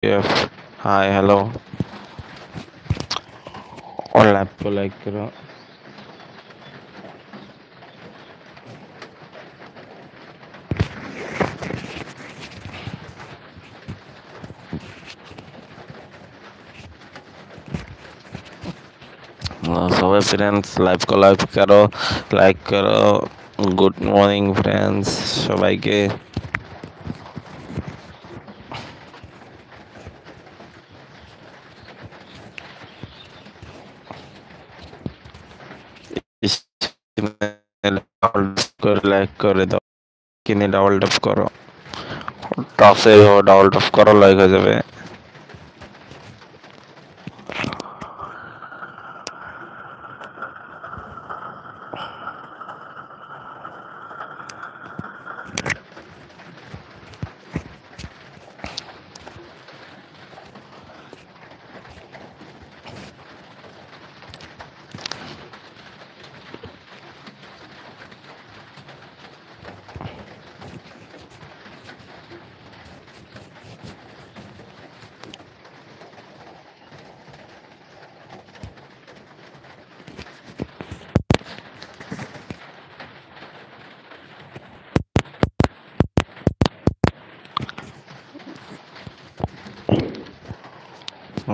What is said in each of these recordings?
Yes. Hi, hello. और lab को like करो. সবাই ফ্রেন্ডস লাইক করো. গুড মর্নিং ফ্রেন্ডস সবাইকে. লাইক করে দাও. কিনে ডাবল ট্যাপ করো. টসে ডাবল ট্যাপ করো, লাইক হয়ে যাবে.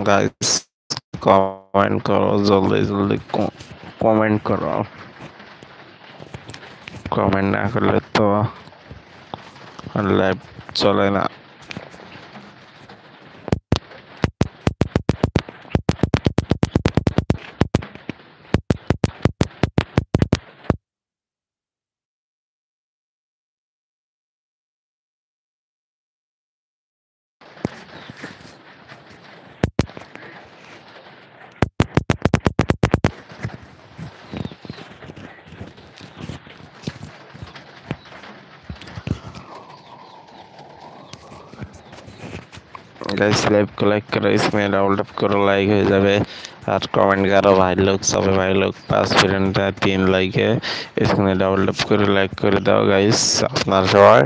गाइस कमेंट करो, जल्दी जल्दी कमेंट करो. कमेंट ना करले तो लाइव चले ना. गाइस लाइव को लाइक करो, इसमें डाबल टैप करो, लाइक हो जाए. और कमेंट करो भाई लोग, सब भाई लोग 5 फ्रेंड है, 3 लाइक है. इसमें डाबल टैप करो, लाइक कर दो गाइस আপনার সবাই.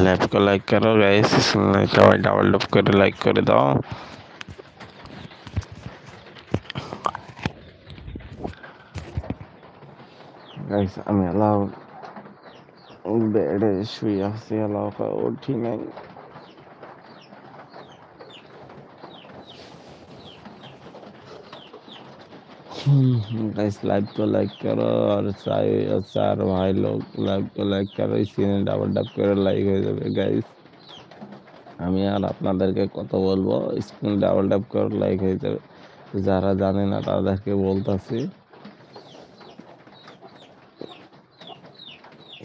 लाइव को लाइक करो गाइस, इसमें सबाই ডাবল ট্যাপ করে লাইক করে দাও. গাইস আমি এলাও বেডে শুয়ে আছি, এলাও উঠি নাই. गाइस लाइव को लाइक करो और चार भाई लोग लाइव को लाइक करो, इसमें ডাবল ট্যাপ করে লাইক হয়ে যাবে গাইস. আমি আর আপনাদেরকে কত বলবো, স্ক্রিন ডাবল ট্যাপ করে লাইক হয়ে যাবে. যারা জানে না তাদেরকে বলতাছি,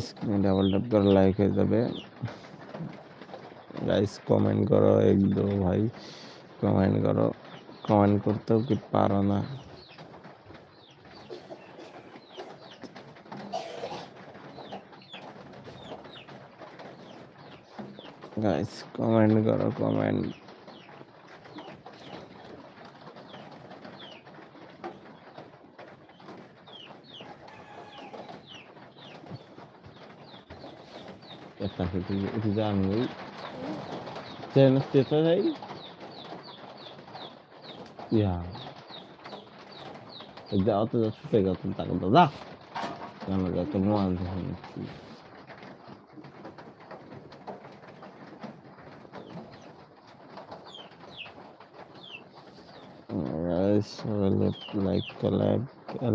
স্ক্রিন ডাবল ট্যাপ করে লাইক হয়ে যাবে. গাইস কমেন্ট করো, এক দো ভাই কমেন্ট করো. কমেন্ট করতেও কি পারো না. গাইস কমেন্ট করো, কমেন্ট. একটা কিছু জানবি চ্যানেল স্টেটাস আই ইয়া যাও তো শুতে গেছেন তাকে তো যা কেন যত মোবাইল দেখেন.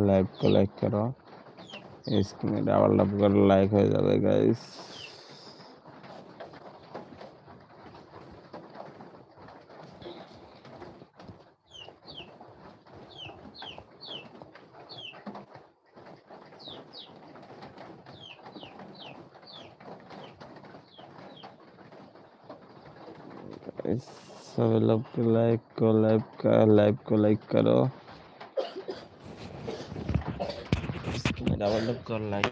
लाइव को लाइक करो, इसमें डबल टैप कर लाइक हो जाए गाइस. सब लोग लाइव को लाइक करो, डबल टैप कर लाइक